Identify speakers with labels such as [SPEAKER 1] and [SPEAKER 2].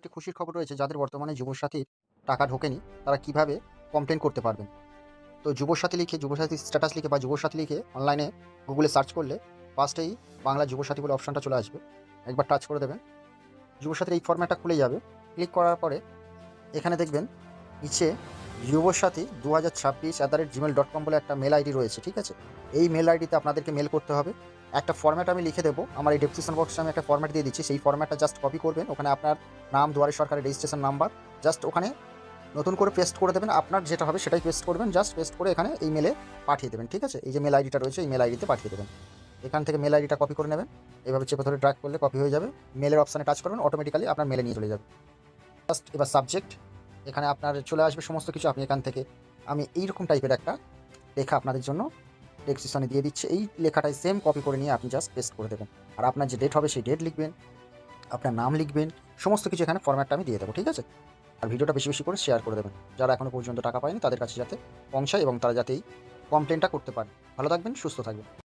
[SPEAKER 1] একটি খুশির খবর রয়েছে যাদের বর্তমানে যুবসাথীর টাকা ঢোকেনি, তারা কিভাবে কমপ্লেন করতে পারবেন। তো যুবসাথী লিখে, যুবসাথী স্ট্যাটাস লিখে বা যুবসাথী লিখে অনলাইনে গুগলে সার্চ করলে ফার্স্টেই বাংলা যুবসাথী বলে অপশনটা চলে আসবে। একবার টাচ করে দেবেন। যুবসাথীর এই ফরম্যাটটা খুলে যাবে। ক্লিক করার পরে এখানে দেখবেন নিচে যুবসাথী 2026@gmail.com বলে একটা মেল আইডি রয়েছে, ঠিক আছে? এই মেল আইডিতে আপনাদেরকে মেল করতে হবে। একটা ফরম্যাট আমি লিখে দেবো। আমার এই ডেসক্রিপশন বক্সে আমি একটা ফরম্যাট দিয়ে দিচ্ছি। সেই ফরম্যাটটা জাস্ট কপি করবেন। ওখানে আপনার নাম, দুয়ারে সরকারের রেজিস্ট্রেশন নাম্বার জাস্ট ওখানে নতুন করে পেস্ট করে দেবেন। আপনার যেটা হবে সেটাই পেস্ট করবেন। জাস্ট পেস্ট করে এখানে এই মেলে পাঠিয়ে দেবেন, ঠিক আছে? এই যে মেল আইডিটা রয়েছে এই মেল আইডিতে পাঠিয়ে দেবেন। এখান থেকে মেল আইডিটা কপি করে নেবেন। এভাবে চেপে ধরে ড্র্যাগ করলে কপি হয়ে যাবে। মেলের অপশানে টাচ করবেন, অটোমেটিক্যালি আপনার মেলে নিয়ে চলে যাবে। জাস্ট এবার সাবজেক্ট এখানে আপনার চলে আসবে সমস্ত কিছু। আপনি এখান থেকে আমি এইরকম টাইপের একটা লেখা আপনাদের জন্য ডেসক্রিপশনে দিয়ে দিচ্ছি। এই লেখাটাই সেম কপি করে নিয়ে আপনি জাস্ট পেস্ট করে দেবেন। আর আপনার যে ডেট হবে সেই ডেট লিখবেন, আপনার নাম লিখবেন, সমস্ত কিছু এখানে ফরম্যাটটা আমি দিয়ে দেবো, ঠিক আছে? আর ভিডিওটা বেশি বেশি করে শেয়ার করে দেবেন। যারা এখনও পর্যন্ত টাকা পায়নি তাদের কাছে যাতে পৌঁছায় এবং তারা যাতে এই কমপ্লেনটা করতে পারে। ভালো থাকবেন, সুস্থ থাকবেন।